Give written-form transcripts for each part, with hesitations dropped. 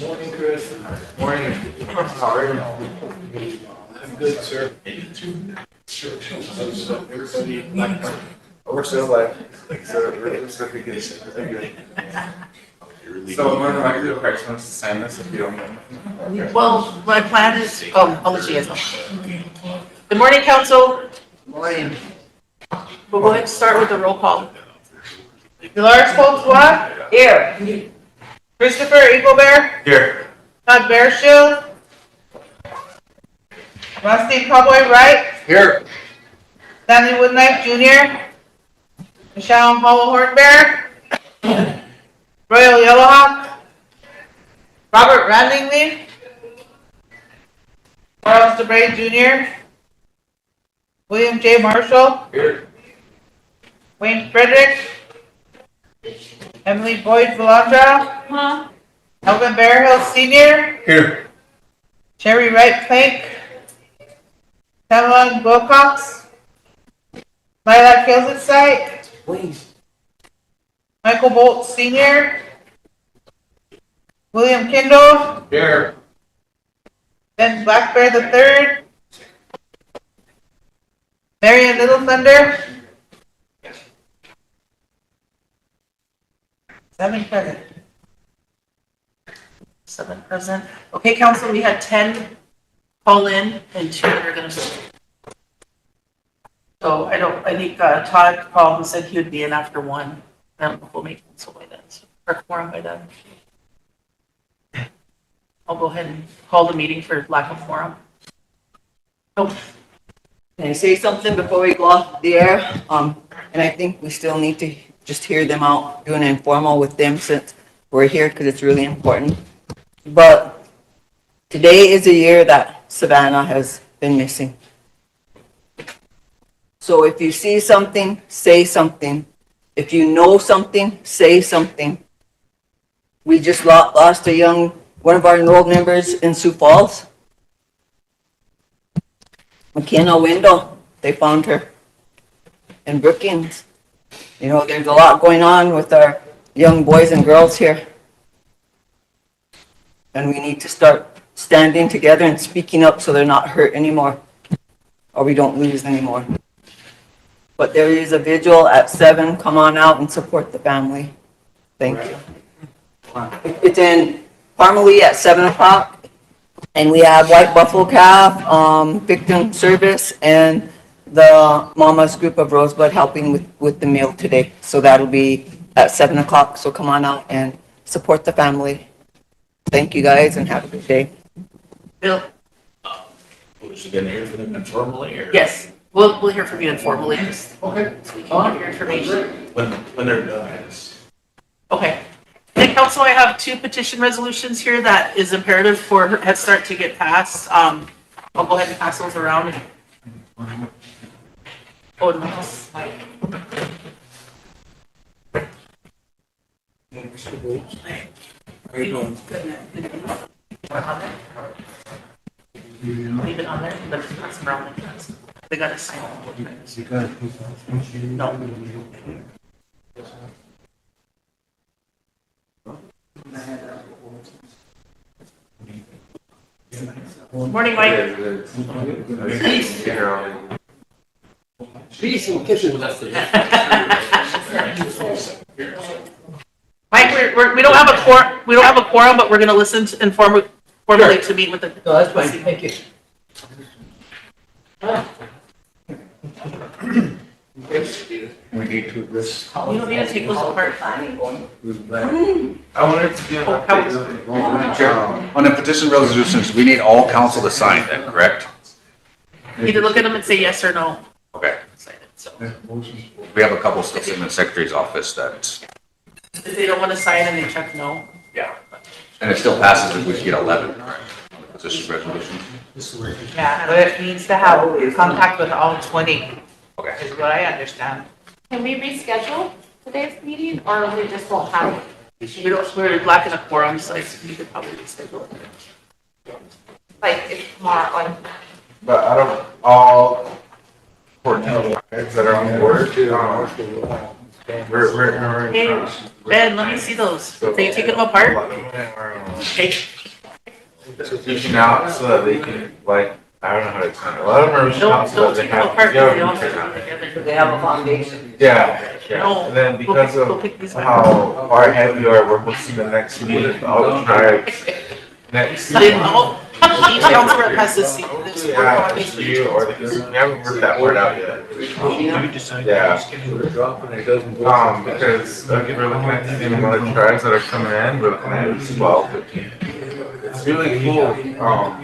Morning, Chris. Morning. How are you? I'm good, sir. We're still like certification. So, one of my good parents wants to sign this if you don't mind. Well, my plan is, I'll let you guys know. Good morning, council. Morning. We'll go ahead and start with the roll call. Dolores Coltswa? Here. Christopher Eaglebear? Here. Todd Bearshield? Rusty Cowboy Wright? Here. Stanley Woodknife Jr.? Michelle Hollow Hornbear? Royal Yellowhawk? Robert Randingly? Charles DeBray Jr.? William J. Marshall? Here. Wayne Frederick? Emily Boyd Valandra? Elvin Bearhill Sr.? Here. Sherry Wright Plank? Pamela Wilcox? Lilac Hills Insight? Michael Bolt Sr.? William Kindle? Here. Ben Black Bear III? Marion Little Thunder? 7 present. 7 present. Okay, council, we had 10 call in and 2 that are gonna speak. So I think Todd called and said he would be in after 1. I don't know if we'll make council by then, or quorum by then. I'll go ahead and call the meeting for lack of quorum. Oh, Can I say something before we go off the air? And I think we still need to just hear them out, do an informal with them since we're here because it's really important. But today is a year that Savannah has been missing. So if you see something, say something. If you know something, say something. We just lost one of our enrolled members in Sioux Falls. McKenna Wendell, they found her in Brookings. You know, there's a lot going on with our young boys and girls here. And we need to start standing together and speaking up so they're not hurt anymore, or we don't lose anymore. But there is a vigil at 7. Come on out and support the family. Thank you. It's in Parmalee at 7 o'clock. And we have White Buffalo Calf, Victim Service, and the Mama's group of Rosebud helping with the meal today. So that'll be at 7 o'clock. So come on out and support the family. Thank you guys and have a good day. Bill? Was she gonna hear from them informally or? Yes, we'll hear from you informally. Okay. So we can get your information. When they're done. Okay. Then council, I have 2 petition resolutions here that is imperative for Head Start to get passed. I'll go ahead and pass those around. Oh, no. How you doing? Leave it on there, but just pass them around. They gotta sign it. No. Morning, Mike. Peace and kisses. Mike, we don't have a quorum. We don't have a quorum, but we're going to listen to formally to meet with the. No, that's fine. Thank you. We need to this. You don't need to take those apart. I wanted to give Oh, On the petition resolutions, we need all council to sign them, correct? Either look at them and say yes or no. Okay. Sign it. So We have a couple still in the secretary's office that, if they don't want to sign and they check no. and it still passes if we get 11 on the petition resolution. Yeah, but it needs to have contact with all 20, Okay. is what I understand. Can we reschedule today's meeting, or we just won't have it? We're lacking a quorum, so I think we could probably reschedule it. Like, if tomorrow, like, But out of all 14 guys that are on board, We're. Hey, Ben, let me see those. They taking them apart? Okay. Reaching out so that they can, like, I don't know how to explain it. A lot of them are reaching out so Don't that they take them have. apart, Yeah, they all fit together. They have a foundation. Yeah, yeah. No, And then because go of pick these back. how far ahead we are, we're hosting the next meeting with all the tribes next. I didn't know. Each council rep has to see this. Yeah, it's you or the, we haven't worked that word out yet. Yeah. Because we're looking at the amount of tribes that are coming in, we're looking at 12, 15. It's really cool. Email.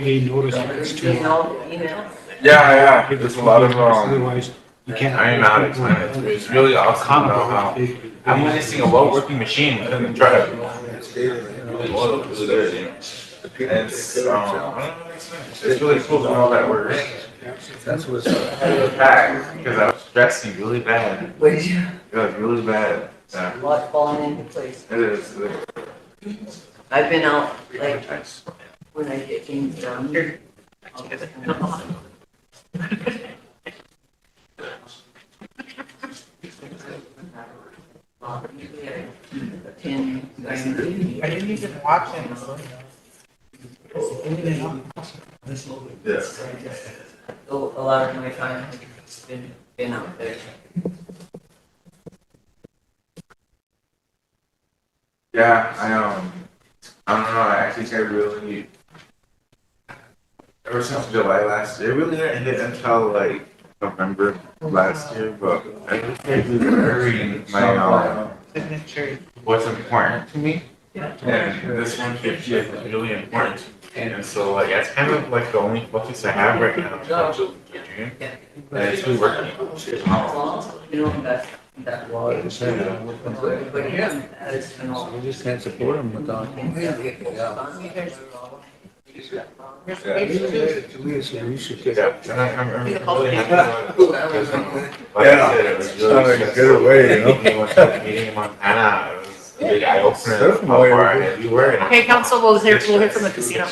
Yeah, there's a lot of, Otherwise, you I can't. don't even know how to explain it. It's really awesome to know how I'm witnessing a well-working machine within the tribe. It's really oil, really good, you know. And it's, I don't know how to explain it. It's really cool to know that we're packed because I was stressing really bad. Wait, you? It was really bad. Yeah, A lot falling into place. it is. I've been out, like, when I get things done. I'll get it done. I didn't even watch it. Yeah. So a lot of my time has been out there. Yeah, I don't know, I think I really, ever since July last year, it really didn't hit until like November last year, but I really learned my, what's important to me. And this 150 is really important to me. And so like, that's kind of like the only focus I have right now. And it's really working. You know, that was. But yeah, it's been all. We just can't support them without. We should get. Yeah, and I'm really happy about it. Like Yeah. I said, it was Sounds really like a stressful. good way, you know? We went to a meeting in Montana, it was a big eye opener of how far ahead we were. And Okay, council, we'll hear from the casino.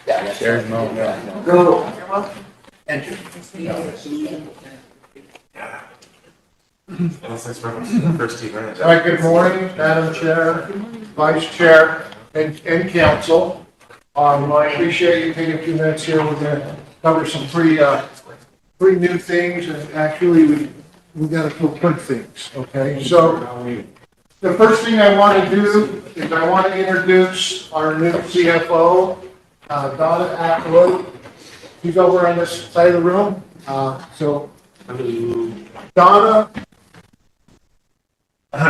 There's no, Go. yeah. Unless it's from the first 2 minutes. Hi, good morning, Madam Chair, Vice Chair, and Council. I appreciate you taking a few minutes here. We're gonna cover some pretty new things, and actually, we got a couple quick things, okay? So, the first thing I want to do is I want to introduce our new CFO, Donna Atwood. She's over on this side of the room. So, Donna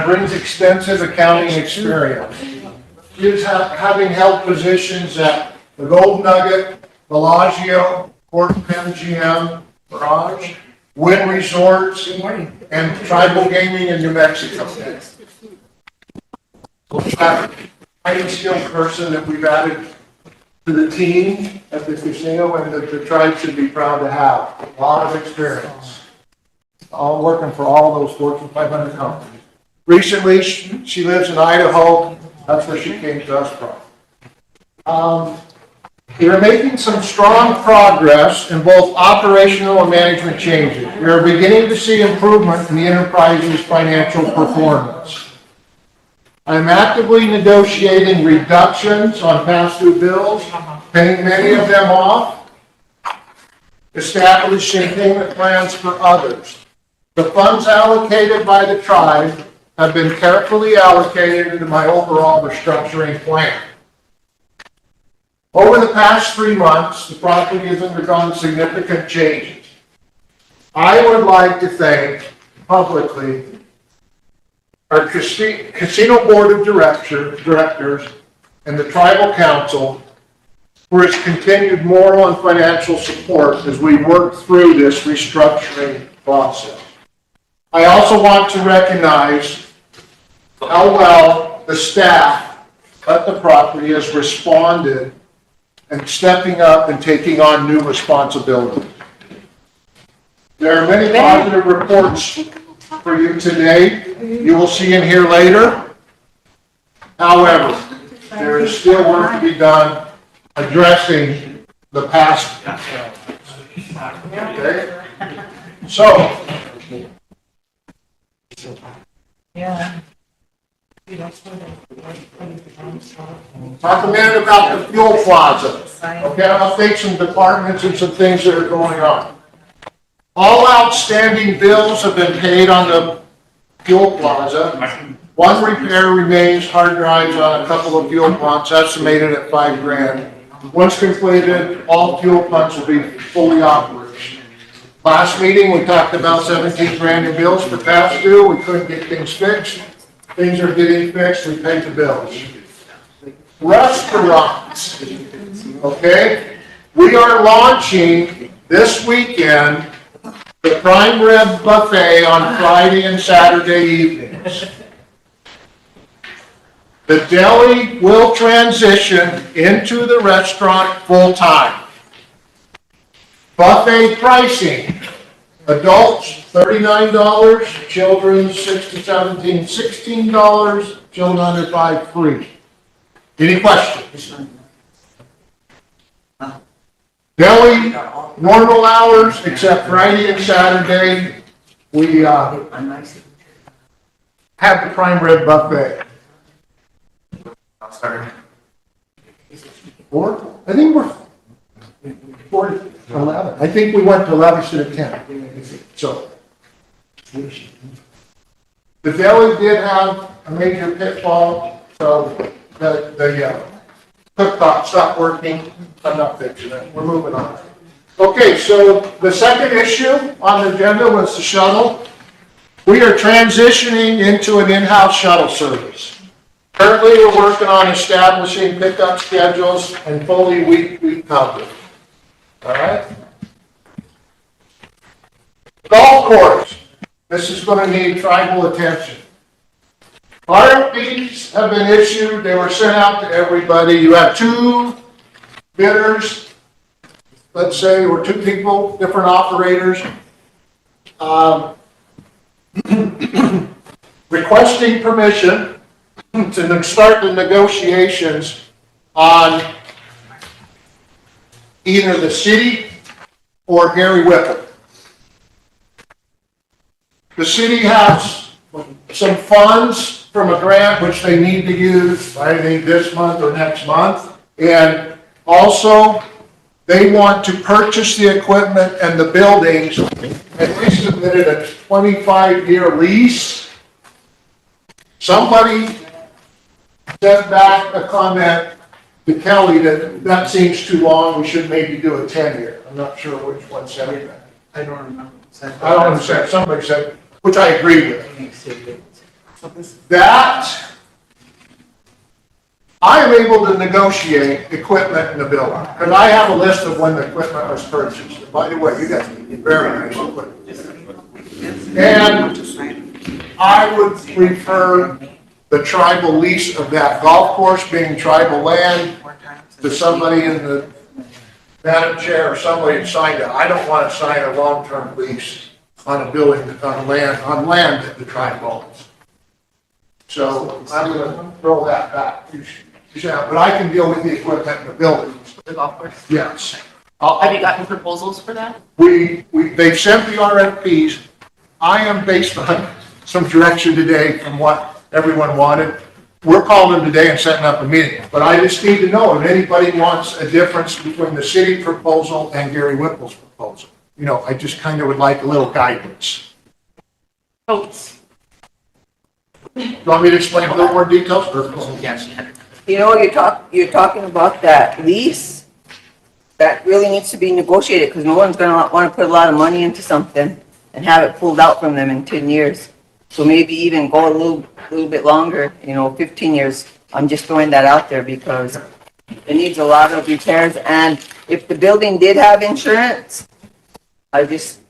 brings extensive accounting experience. She is having held positions at the Gold Nugget, Bellagio, Fort MGM, Mirage, Wynn Resorts, and Tribal Gaming in New Mexico. Highly skilled person that we've added to the team at the casino, and that the tribe should be proud to have. A lot of experience. All working for all those Fortune 500 companies. Recently, she lives in Idaho. That's where she came to us from. We are making some strong progress in both operational and management changes. We are beginning to see improvement in the enterprise's financial performance. I am actively negotiating reductions on past due bills, paying many of them off, establishing payment plans for others. The funds allocated by the tribe have been carefully allocated into my overall restructuring plan. Over the past 3 months, the property has undergone significant changes. I would like to thank publicly our casino board of directors and the tribal council for its continued moral and financial support as we work through this restructuring process. I also want to recognize how well the staff at the property has responded and stepping up and taking on new responsibilities. There are many positive reports for you today. You will see and hear later. However, there is still work to be done addressing the past. Okay? So, Yeah. Talk a minute about the fuel plaza. Okay, I'll update some departments and some things that are going on. All outstanding bills have been paid on the fuel plaza. One repair remains, hard drives on a couple of fuel pumps, estimated at $5,000. Once completed, all fuel pumps will be fully operational. Last meeting, we talked about 17 grand in bills for past due. We couldn't get things fixed. Things are getting fixed. We paid the bills. Restaurants, okay? We are launching this weekend the prime rib buffet on Friday and Saturday evenings. The deli will transition into the restaurant full-time. Buffet pricing, adults $39, children 6 to 17, $16, children under 5, free. Any questions? Deli, normal hours, except Friday and Saturday, we have the prime rib buffet. I'll start. Or, I think we're 4 to 11. I think we went to 11 instead of 10. So, the deli did have a major pitfall, so the cooktop stopped working. I'm not fixing it. We're moving on. Okay, so the second issue on the agenda was the shuttle. We are transitioning into an in-house shuttle service. Currently, we're working on establishing pickup schedules and fully week coverage. All right? Golf course. This is going to need tribal attention. RFPs have been issued. They were sent out to everybody. You have 2 bidders, let's say, or 2 people, different operators, requesting permission to start the negotiations on either the city or Gary Whipple. The city has some funds from a grant which they need to use, I think this month or next month. And also, they want to purchase the equipment and the buildings, and we submitted a 25-year lease. Somebody sent back a comment to Kelly that seems too long, we should maybe do a 10-year. I'm not sure which one said that. I don't remember. I don't understand, somebody said, which I agree with. That, I am able to negotiate equipment in the building, because I have a list of when the equipment was purchased. And by the way, you got very nice equipment. And I would prefer the tribal lease of that golf course being tribal land to somebody in the Madam Chair or somebody that signed it. I don't want to sign a long-term lease on a building, on land that the tribe owns. So I'm going to throw that back. But I can deal with the equipment in the buildings. The golf course. Yes. Have you gotten proposals for that? They've sent the RFPs. I am based on some direction today from what everyone wanted. We're calling them today and setting up a meeting. But I just need to know if anybody wants a difference between the city proposal and Gary Whipple's proposal. You know, I just kind of would like a little guidance. Votes. You want me to explain a little more details? Yes. You know, you're talking about that lease, that really needs to be negotiated, because no one's gonna want to put a lot of money into something and have it pulled out from them in 10 years. So maybe even go a little bit longer, 15 years. I'm just throwing that out there because it needs a lot of repairs. And if the building did have insurance, I just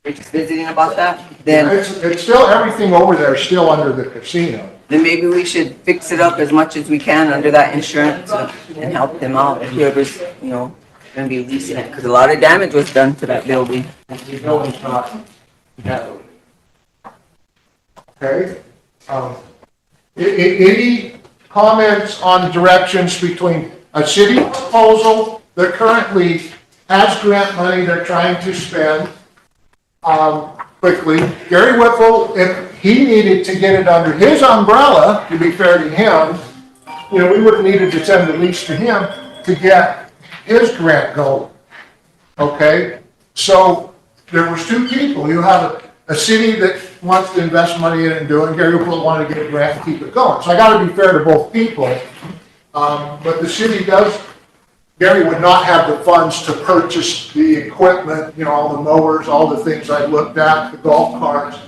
visiting about that, then It's still, everything over there is still under the casino. maybe we should fix it up as much as we can under that insurance and help them out, whoever's, going to be leasing it, because a lot of damage was done to that building. The building's not. Okay. Any comments on directions between a city proposal that currently has grant money they're trying to spend quickly? Gary Whipple, if he needed to get it under his umbrella, to be fair to him. You know, we would've needed to send the lease to him to get his grant going. Okay, so there was two people. You have a city that wants to invest money in it and do it, and Gary will want to get a grant and keep it going. So I gotta be fair to both people. But the city does, Gary would not have the funds to purchase the equipment, you know, all the mowers, all the things I've looked at, the golf carts.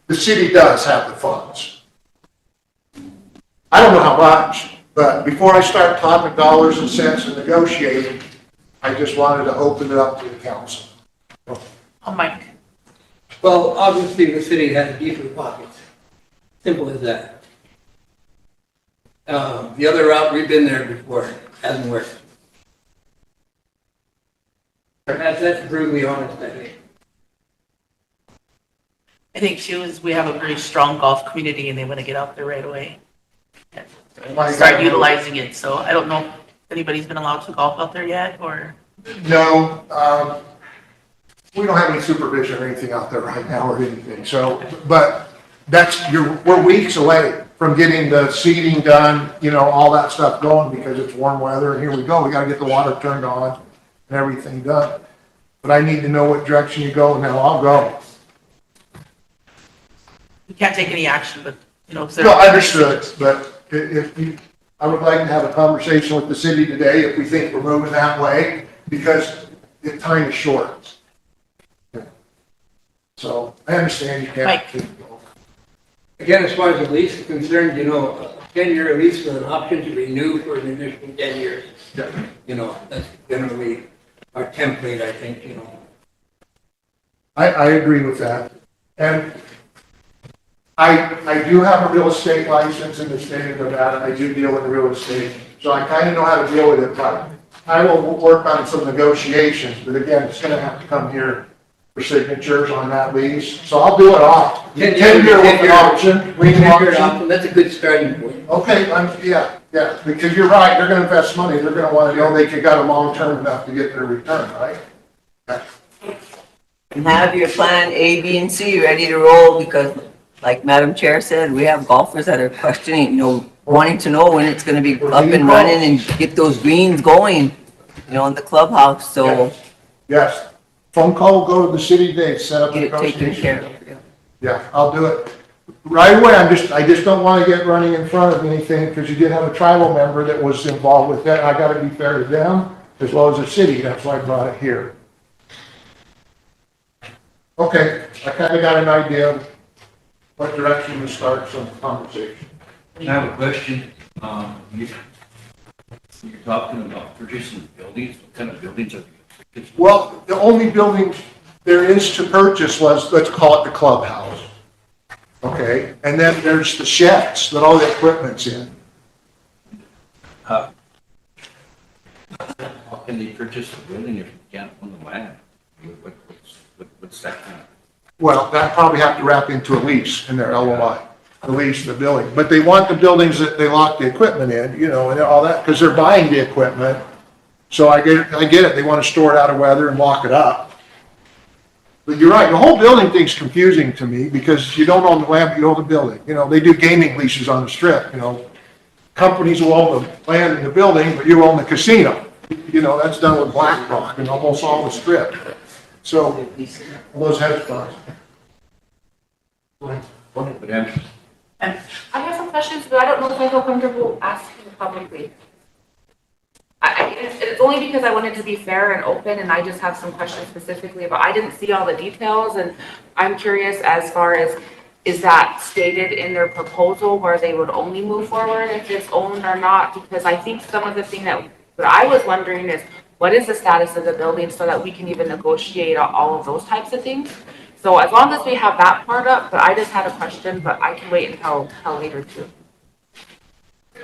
The city does have the funds. I don't know how much, but before I start talking dollars and cents and negotiating, I just wanted to open it up to the council. Oh, Mike. Well, obviously, the city has deeper pockets. Simple as that. The other route, we've been there before, hasn't worked. That's brutally honest, I think. I think too is we have a very strong golf community and they want to get out there right away. And start utilizing it. So I don't know if anybody's been allowed to golf out there yet or. No, we don't have any supervision or anything out there right now or anything. So, but we're weeks away from getting the seeding done, you know, all that stuff going because it's warm weather and here we go. We got to get the water turned on and everything done. But I need to know what direction you go now. I'll go. We can't take any action, but you know. No, understood, but I would like to have a conversation with the city today if we think we're moving that way, because the time is short. So I understand you can't. Mike. Again, as far as the lease is concerned, you know, a 10-year lease with an option to renew for an additional 10 years. Yeah. You know, that's generally our template, I think, you know. I agree with that. And I do have a real estate license in the state of Nevada. I do deal with real estate. So I kind of know how to deal with it, but I will work on some negotiations. But again, it's going to have to come here for signatures on that lease. So I'll do it off. 10-year with an option. That's a good starting point. Okay, yeah, because you're right. They're going to invest money. They're going to want to know they got a long-term enough to get their return, right? Okay. And have your plan A, B, and C ready to roll because like Madam Chair said, we have golfers that are questioning, you know, wanting to know when it's going to be up and running and get those greens going, you know, in the clubhouse. So yes, phone call will go to the city today, set up a get it taken negotiation. care of. Yeah. Yeah, I'll do it right away. I just don't want to get running in front of anything because you did have a tribal member that was involved with that. I got to be fair to them as well as the city. That's why I brought it here. Okay, I kind of got an idea of what direction to start some conversation. I have a question. You're talking about purchasing buildings. What kind of buildings are you? Well, the only building there is to purchase was, let's call it the clubhouse. Okay, and then there's the sheds that all the equipment's in. How can they purchase a building if you can't own the land? What's that kind of? Well, that probably have to wrap into a lease in their LOI, the lease, the building. But they want the buildings that they lock the equipment in, you know, and all that, because they're buying the equipment. So I get it. They want to store it out of weather and lock it up. But you're right, the whole building thing's confusing to me because you don't own the land, but you own the building. You know, they do gaming leases on the strip, you know. Companies will own the land in the building, but you own the casino. You know, that's done with BlackRock and almost all the strip. So, those hedge funds. I have some questions, but I don't know if I feel comfortable asking publicly. It's only because I wanted to be fair and open, and I just have some questions specifically, but I didn't see all the details, and I'm curious as far as, is that stated in their proposal where they would only move forward if it's owned or not? Because I think some of the thing that I was wondering is, what is the status of the building so that we can even negotiate all of those types of things? So as long as we have that part up, but I just had a question, but I can wait until later too.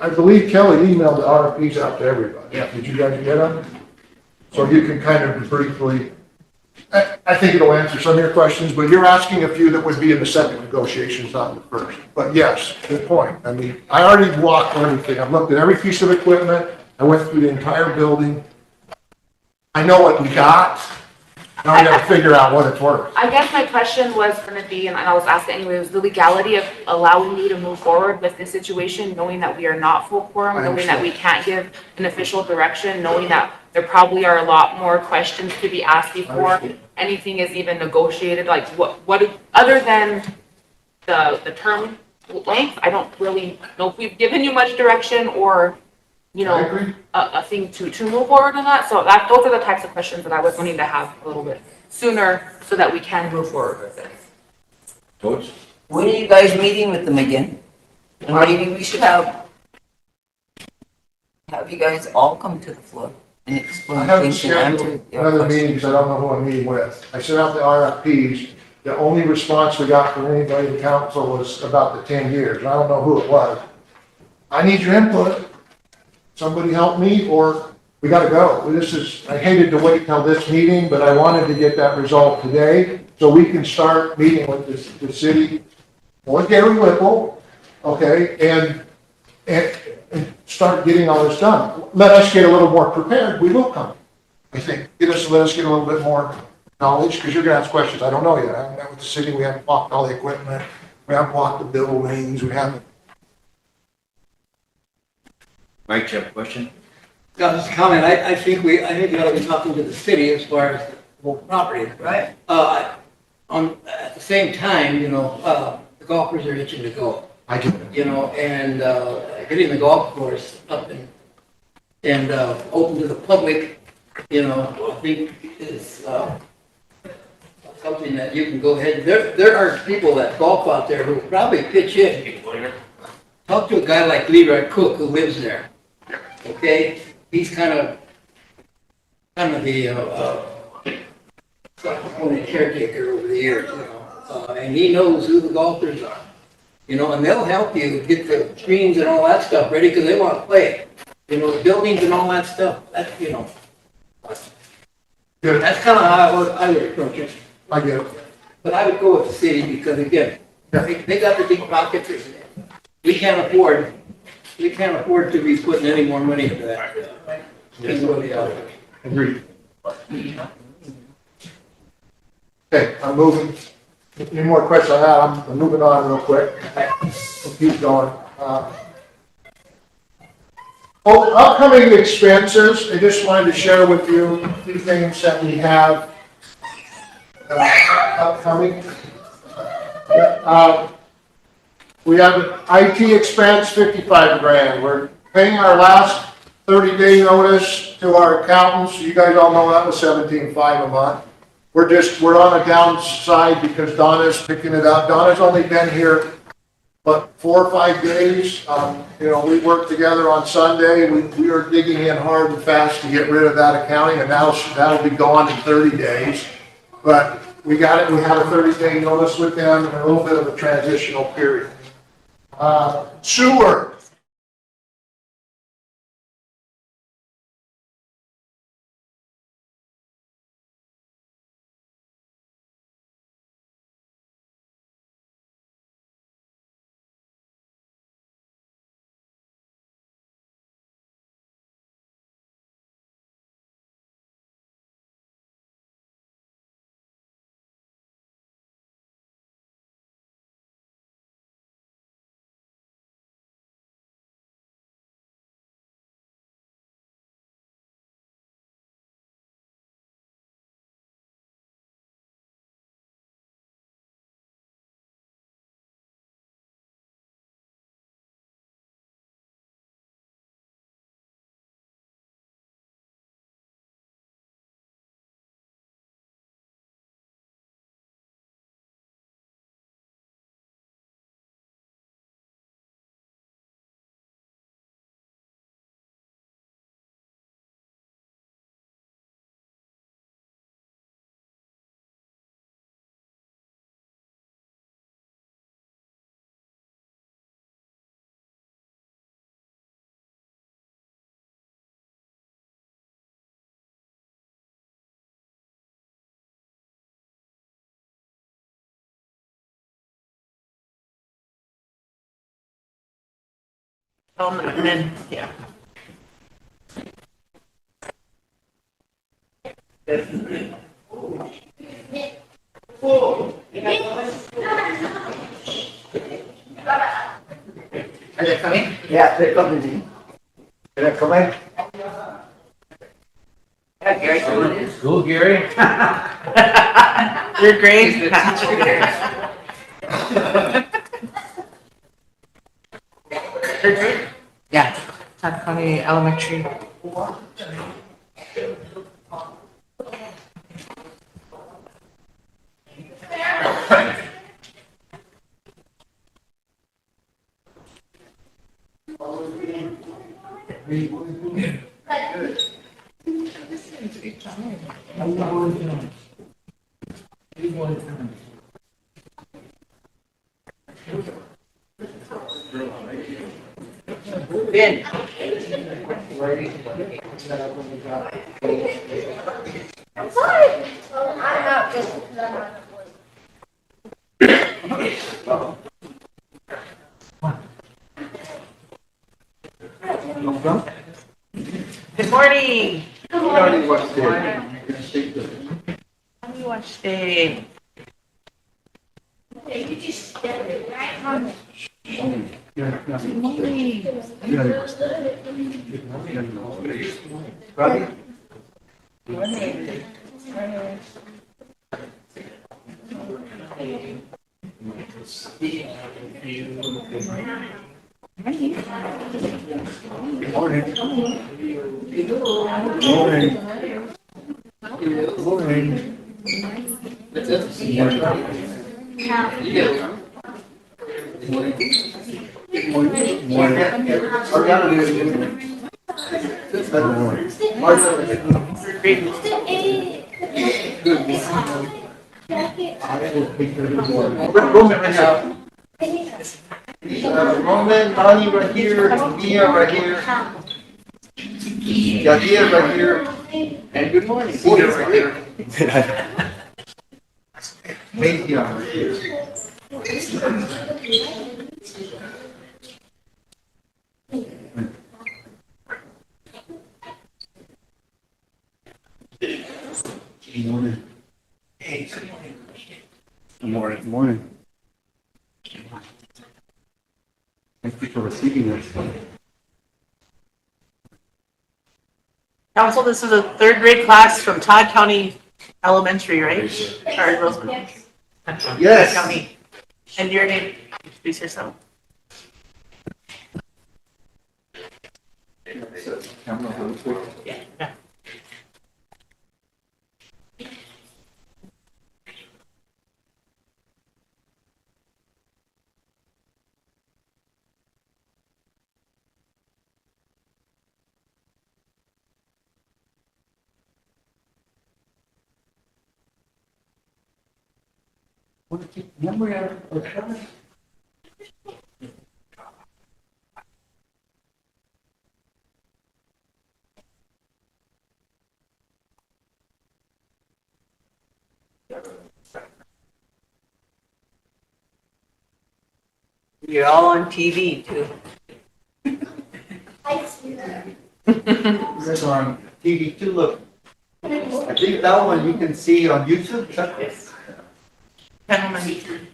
I believe Kelly emailed the RFPs out to everybody. Yeah. Did you guys get them? So you can kind of briefly, I think it'll answer some of your questions, but you're asking a few that would be in the second negotiations, not the first. But yes, good point. I mean, I already walked everything. I've looked at every piece of equipment. I went through the entire building. I know what we got. Now we gotta figure out what it's worth. I guess my question was gonna be, and I was asked anyway, was the legality of allowing me to move forward with this situation, knowing that we are not full quorum, I knowing that we can't give an official direction, knowing that there probably are a lot more questions to be asked before anything is even negotiated, like what, other than the term length, I don't really know if we've given you much direction or, you I know, agree. a thing to move forward on that. So those are the types of questions that I was wanting to have a little bit sooner so that we can move forward with it. Coach? When are you guys meeting with them again? And maybe we should have you guys all come to the floor and I explain haven't things and answer scheduled your another questions. meeting because I don't know who I'm meeting with. I sent out the RFPs. The only response we got from anybody in council was about the 10 years. I don't know who it was. I need your input. Somebody help me or we gotta go. I hated to wait till this meeting, but I wanted to get that resolved today so we can start meeting with the city or Gary Whipple, okay, and start getting all this done. Let us get a little more prepared, we will come. I think, let us get a little bit more knowledge, because you're gonna ask questions, I don't know yet. I haven't met with the city, we haven't walked all the equipment, we haven't walked the buildings, we haven't. Mike, you have a question? Just a comment, I think we ought to be talking to the city as far as the whole property. Right. At the same time, the golfers are itching to go, I can. and getting the golf course up and open to the public, I think is something that you can go ahead. There are people that golf out there who probably pitch in. Talk to a guy like Leroy Cook who lives there. Okay, he's kind of the caretaker over the years, and he knows who the golfers are, and they'll help you get the screens and all that stuff ready because they want to play. The buildings and all that stuff. That's Good. that's kind of how I would approach it. I get it. But I would go with the city because again, they got the deep pockets. We can't afford to be putting any more money into that. Anybody else? Agreed. Okay, I'm moving. Any more questions on that? I'm moving on real quick. We'll keep going. Upcoming expenses, I just wanted to share with you a few things that we have upcoming. We have an IT expense, 55 grand. We're paying our last 30-day notice to our accountants. You guys all know that was 17.5 a month. We're on a downside because Donna's picking it up. Donna's only been here, 4 or 5 days. We worked together on Sunday. We are digging in hard and fast to get rid of that accounting, and that'll be gone in 30 days. But we got it. We had a 30-day notice with them and a little bit of a transitional period. Sewer. And then, yeah. coming? Yeah, they're coming in. They're coming. Yeah, Gary, so it is. Cool, Gary. You're great. He's the teacher there. Third grade? Yeah, Todd County Elementary. Ben. Good morning. Everybody wants to- How you watch today? Third grade. Roman right now. Roman, Nani right here, Mia right here. Yadia right here. And good morning. Cedar right here. Maisie right here. Good morning. Good morning. Thank you for receiving us. Council, this is a third grade class from Todd County Elementary, right? Or Rosebud. Yes. Todd County. And your name, introduce yourself. Yeah. You're all on TV too. That's on TV too, look. I think that one you can see on YouTube. Yes. Gentlemen.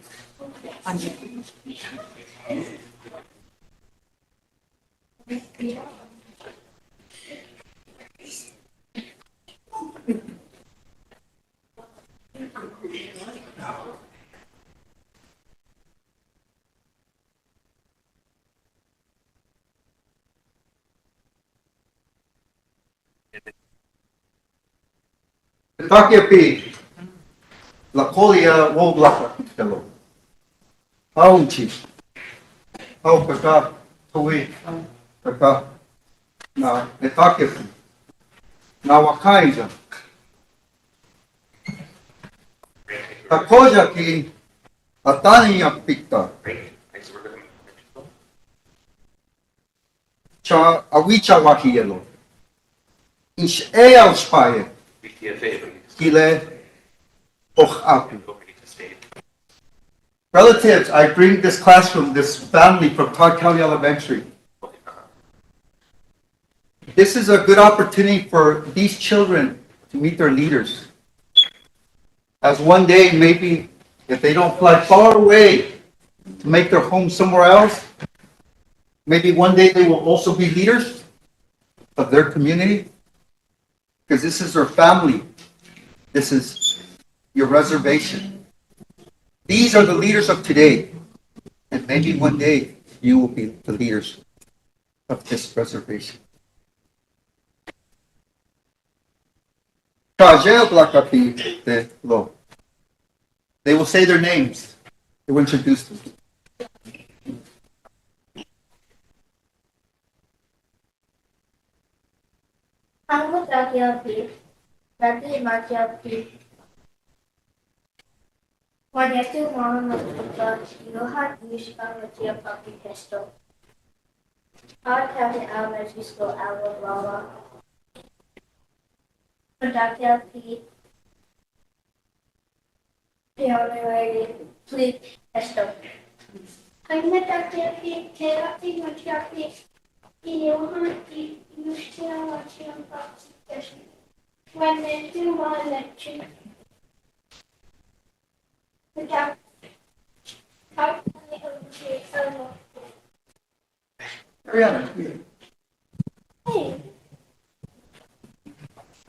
On you. Takiapi. Lakolia woblaka. Hello. Aunchi. Au kaka. Tui. Kaka. Na, Takiapi. Na wakaija. Takoja ki atani ya pikta. Cha awicha wahielo. Ish ea spaye. Kile och apu. Relatives, I bring this classroom, this family from Todd County Elementary. This is a good opportunity for these children to meet their leaders. As one day, maybe if they don't fly far away to make their home somewhere else, maybe one day they will also be leaders of their community. Because this is their family. This is your reservation. These are the leaders of today. And maybe one day you will be the leaders of this reservation. They will say their names. They will introduce them. Ang Matagyapi, Nati Matyapi, Wanetu Mama Matuka, Yohan Yushka Matya Papi Pesto, Our County Elementary School, Alabama, Matagyapi, Pionere, Please Pesto. Ang Matagyapi, Terati Matyapi, Yohan Yushka Matya Papi Pesto. Wanetu Mama Matuka.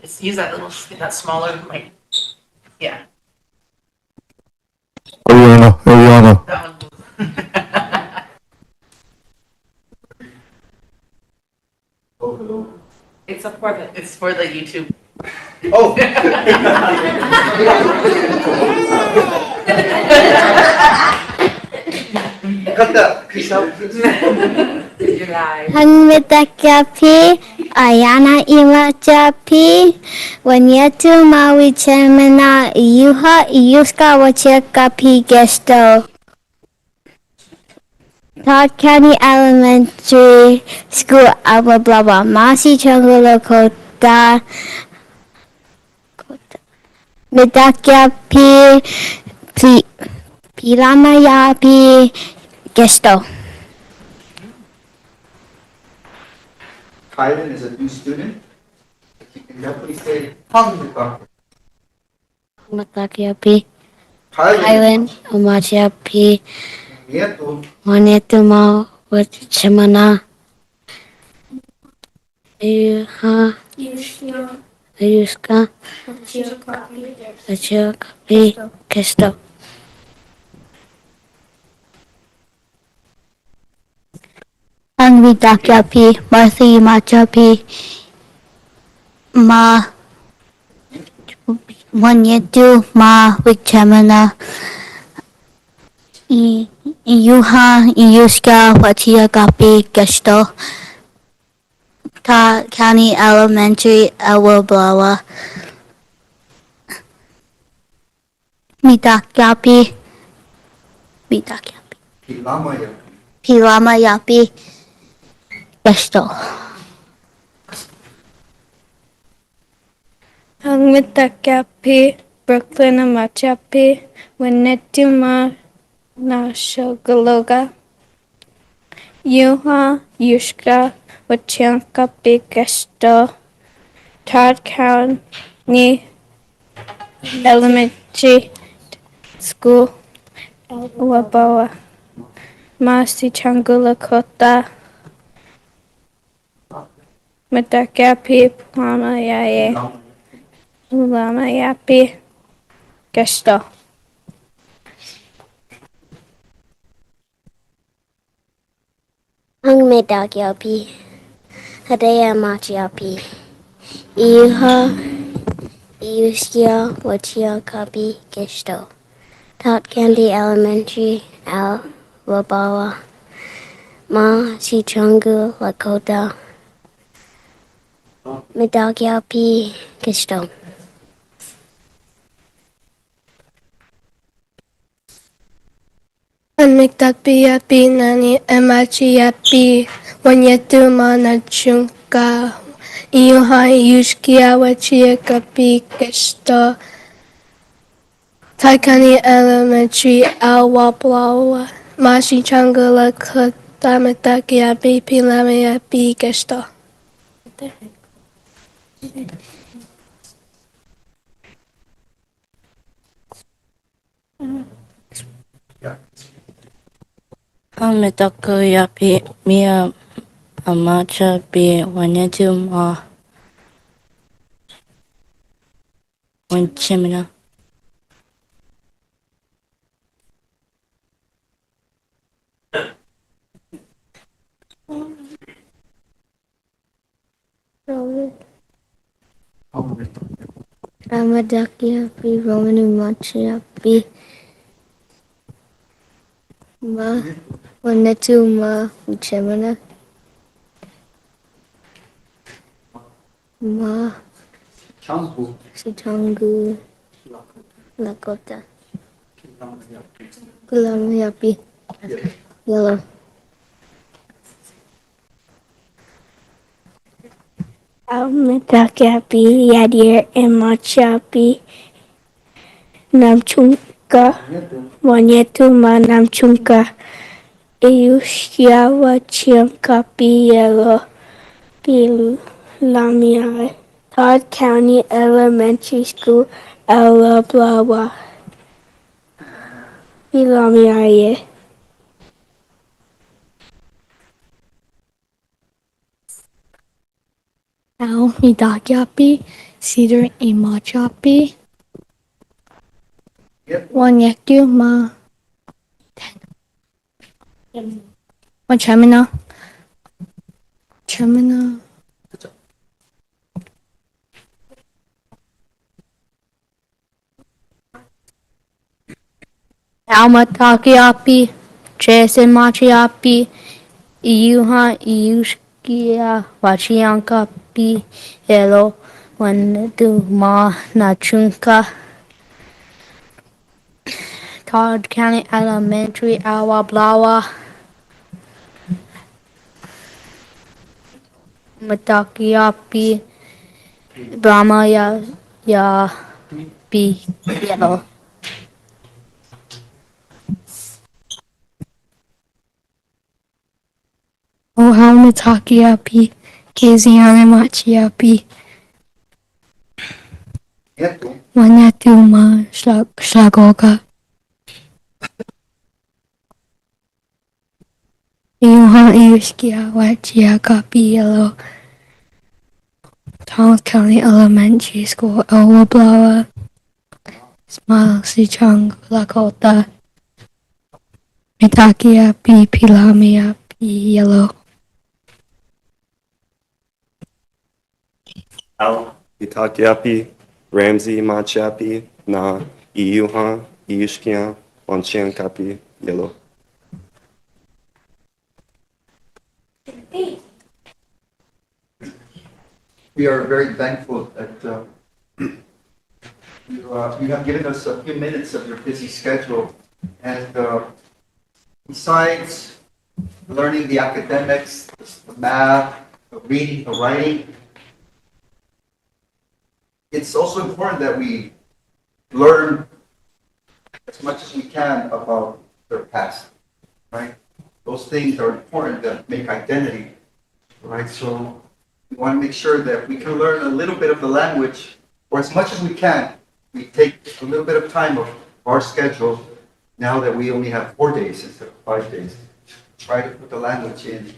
Just use that little, that smaller mic. Yeah, Ariana. that one. It's a for the, It's for the YouTube. Oh. Cut that piece out, please. you're live. Hangmitakapi, Ayana Imachapi, Wanietu Maui Chemena, Yuha Yuska Wachekapi Gesto. Todd County Elementary School, blah blah blah. Masi Changula Kota. Midakyapi, Pilamayapi Gesto. Kylan is a new student. You can definitely say, Hangmitakapi. Matakapi, Kylan. Island, Umachapi, Nieto. Manetuma, Wachemana, Ayuha, Ayuska, Achiokapi, Kesto. Angvidakyapi, Marthi Machapi, Ma, Wanyetu, Ma, Wikchamana, Yuha, Yuska, Watiagapi, Gesto, Ta County Elementary, Awablawa, Midakyapi, Pilamaya. Pilama Yapi, Gesto. Hangmitakapi, Brooklyn Amachapi, Winetuma Nashogaloga, Yuha Yushka, Wachankapi Gesto, Todd County Elementary School, Wabawa, Masi Changula Kota, Matakapi, Plamayaye. Lama Yapi Gesto. Hang Medagyapi, Hadea Machiapi, Iha, Iuskia, Wachia Kapi, Gesto. Tot Candy Elementary, Al Wabawa, Ma Sichungu, Lakota, Medagyapi, Gesto. Amiktapi yapi nani emachi yapi wanyetu mana chunka iuha yushkia wachia kapi gesto Taikani Elementary Awablawa Mashi Changula Kutamataki yapi pilame yapi gesto. Amitako yapi mia amacha be wanetu ma wanchimina. Amadaki yapi romanu machi yapi ma wanetu ma uchemina ma si changu Dakota. Kulam yapi yellow. Amitakapi yadir emachapi namchunka wanetu ma namchunka Eyushkiawa Chiamkapi yellow pilu lamia Todd County Elementary School Ella Blawa Pilamiaye. Al Midakyapi Cedar Imachapi Wanyektu Ma Wachamina Chamina Alma Takiapi Jason Machiapi Iyuha Iyushkia Wachianka Pi Elo Wandu Ma Nachunka Todd County Elementary Awa Blawa Matakiapi Brahma Ya Pi Elo. Ohau Matakiapi Kaziana Machiapi Wanatuma Slagoga Iuha Iuskia Wachiaka Yellow Thomas County Elementary School Owablawa Smile Sichang Lakota Mitakiapi Pilamia Yellow. Al Itakiapi, Ramsey Machapi, Na Iyuha, Iyushkian, Wanchian Kapi, Yellow. We are very thankful that you have given us a few minutes of your busy schedule. And besides learning the academics, the math, the reading, the writing, it's also important that we learn as much as we can about their past, right? Those things are important that make identity, right? So we want to make sure that we can learn a little bit of the language, or as much as we can. We take a little bit of time of our schedule, now that we only have 4 days instead of 5 days. Try to put the language in.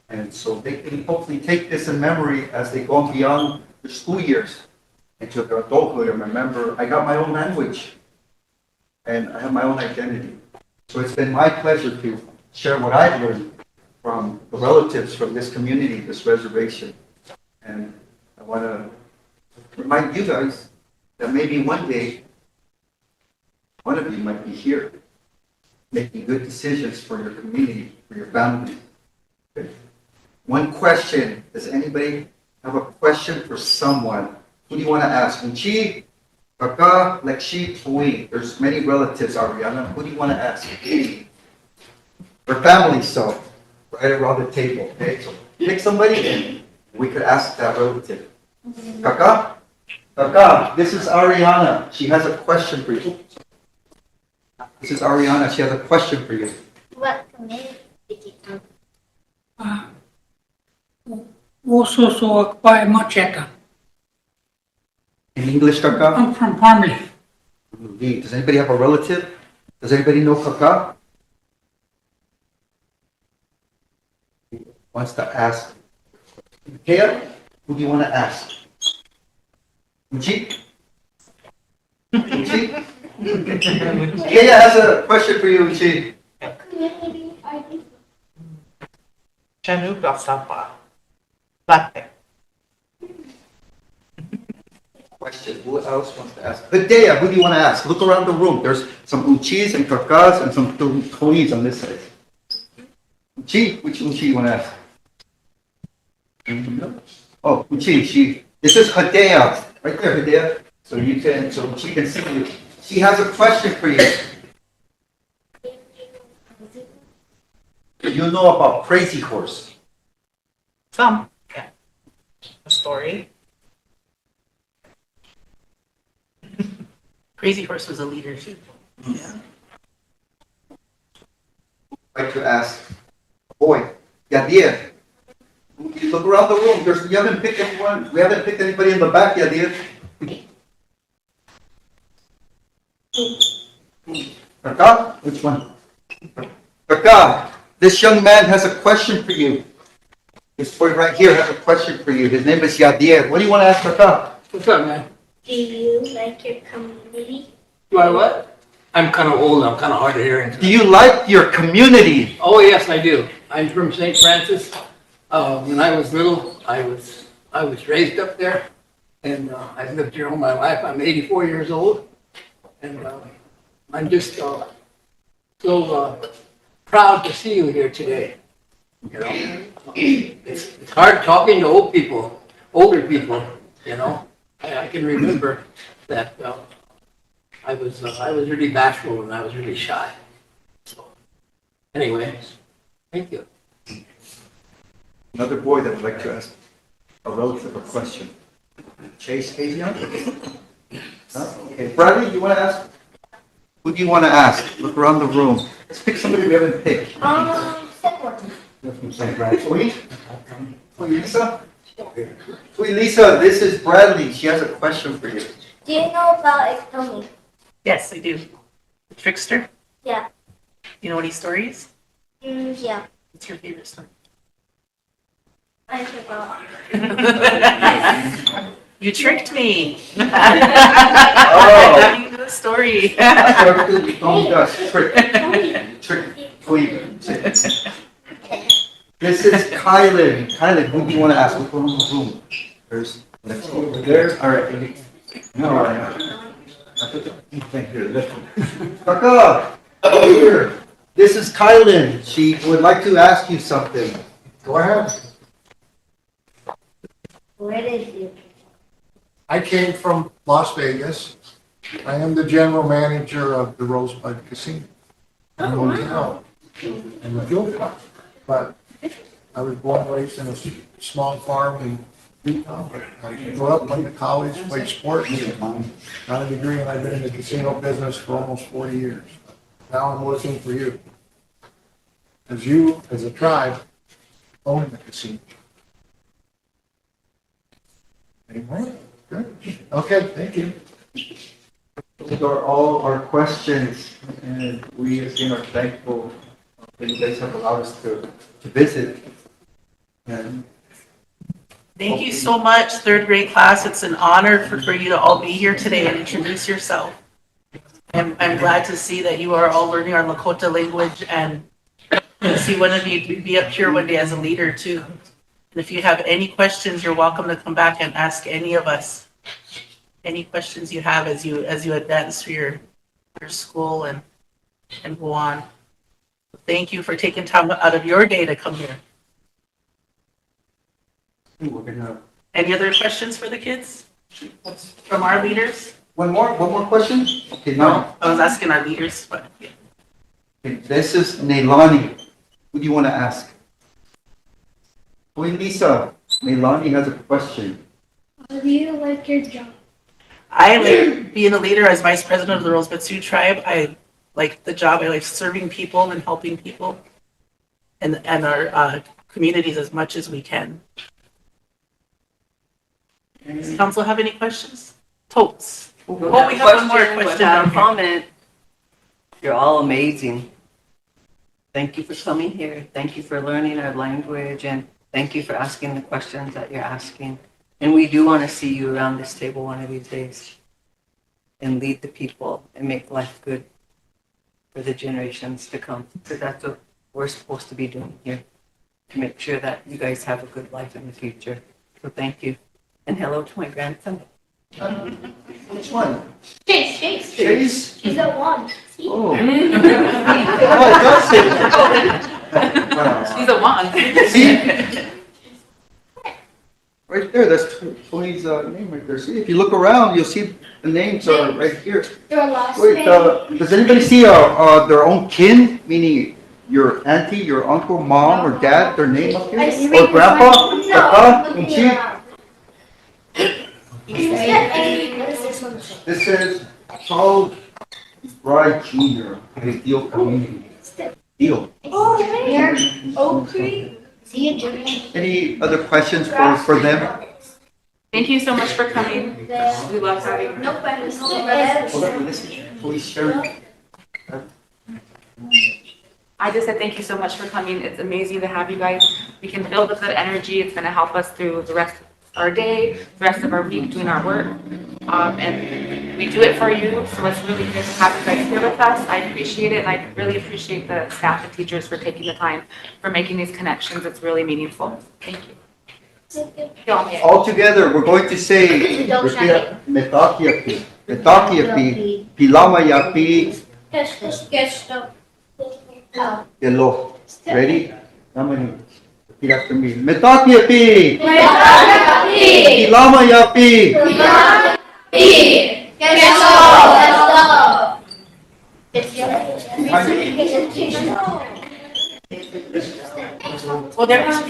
And so they can hopefully take this in memory as they go beyond the school years into their adulthood and remember, I got my own language and I have my own identity. So it's been my pleasure to share what I've learned from the relatives from this community, this reservation. And I want to remind you guys that maybe one day, one of you might be here making good decisions for your community, for your family. Okay. One question, does anybody have a question for someone? Who do you want to ask? Unchi, Kaka, Lekshi, Pui. There's many relatives, Ariana. Who do you want to ask? For family, so right around the table. Okay, so pick somebody and we could ask that relative. Kaka? Kaka, this is Ariana. She has a question for you. This is Ariana. She has a question for you. What committee did you come? Also, by Macheka. In English, Kaka? I'm from Parmley. Does anybody have a relative? Does anybody know Kaka? wants to ask? Kaya, who do you want to ask? Uchi? Uchi? Kaya has a question for you, Uchi. Chanuk Sapa. Black. Question, who else wants to ask? Hidea, who do you want to ask? Look around the room. There's some Uchis and Kakas and some Tonis on this side. Uchi, which Uchi you want to ask? Oh, Uchi. This is Hidea, right there, Hidea. So she can see you. She has a question for you. You know about Crazy Horse. Some. Yeah. A story. Crazy Horse was a leader too. Yeah. I'd like to ask, boy, Yadir. Look around the room. We haven't picked anyone. We haven't picked anybody in the back, Yadir. Kaka, which one? Kaka, this young man has a question for you. This boy right here has a question for you. His name is Yadir. What do you want to ask Kaka? What's up, man? Do you like your community? Do I what? I'm kind of old, I'm kind of hard of hearing. Do you like your community? Oh, yes, I do. I'm from St. Francis. When I was little, I was raised up there, and I've lived here all my life. I'm 84 years old, and I'm just so proud to see you here today. You know, it's hard talking to older people. You know, I can remember that I was really bashful and I was really shy. So, anyway, thank you. Another boy that would like to ask a relative a question. Chase Hazion? No? Okay, Bradley, do you want to ask? Who do you want to ask? Look around the room. Let's pick somebody we haven't picked. You're from St. Bradley. Lisa? Lisa, this is Bradley. She has a question for you. Do you know about Ikomi? Yes, I do. The trickster? Yeah. You know any stories? Yeah. What's your favorite story? I forgot. You tricked me. Oh. You know the story. That's what everybody does. Trick Cleveland. This is Kylan. Kylan, who do you want to ask? Look around the room. There's over there. All right. No. Kaka, over here. This is Kylan. She would like to ask you something. Go ahead. Where did you? I came from Las Vegas. I am the general manager of the Rosebud Casino. Hotel and the fuel farm. But I was born and raised in a small farm in Utah. I grew up, went to college, played sports, got a degree, and I've been in the casino business for almost 40 years. Now I'm working for you. As you, as a tribe, own the casino. Amen. Good. Okay, thank you. Those are all our questions, and we again are thankful that you guys have allowed us to visit. And Thank you so much, third grade class. It's an honor for you to all be here today and introduce yourself. I'm glad to see that you are all learning our Lakota language, and see one of you be up here one day as a leader too. And if you have any questions, you're welcome to come back and ask any of us any questions you have as you advance through your school and go on. Thank you for taking time out of your day to come here. we're gonna Any other questions for the kids from our leaders? one more question. Okay, now I was asking our leaders, but yeah. okay, this is Neilani. Who do you want to ask? Wait, Lisa. Neilani has a question. How do you like your job? I like being a leader as vice president of the Rosebud Sioux tribe. I like the job. I like serving people and helping people and our communities as much as we can. Does council have any questions? Totes. Oh, we have one more question Without down a here. comment. You're all amazing. Thank you for coming here. Thank you for learning our language, and thank you for asking the questions that you're asking. And we do want to see you around this table one of these days and lead the people and make life good for the generations to come. Because that's what we're supposed to be doing here, to make sure that you guys have a good life in the future. So thank you. And hello to my grandson. Which one? Chase. Chase? He's at one. See? Oh. Oh, it does say that. She's a one. See? Right there, that's Tony's name right there. See, if you look around, you'll see the names are right here. Your last Wait, name. does anybody see their own kin, meaning your auntie, your uncle, mom, or dad, their name up I here? see. Or grandpa? No, Papa? I'm looking Umchi? around. Is that any- what is this one say? This is Charles Wright Jr. of the Deal community. Deal. Oh, here, Oak Creek. See you, Jimmy. Any other questions for them? Thank you so much for coming. We love having you. Nope, I was Hold on, this is police sheriff. I just said thank you so much for coming. It's amazing to have you guys. We can feel the good energy. It's going to help us through the rest of our day, the rest of our week doing our work. And we do it for you, so it's really good to have you guys here with us. I appreciate it, and I really appreciate the staff and teachers for taking the time for making these connections. It's really meaningful. Thank you. All together, we're going to say, Metakiapi, Metakiapi, Pilamayapi, Yelo. Ready? How many? Repeat after me. Metakiapi, Pilamayapi, Well, there was.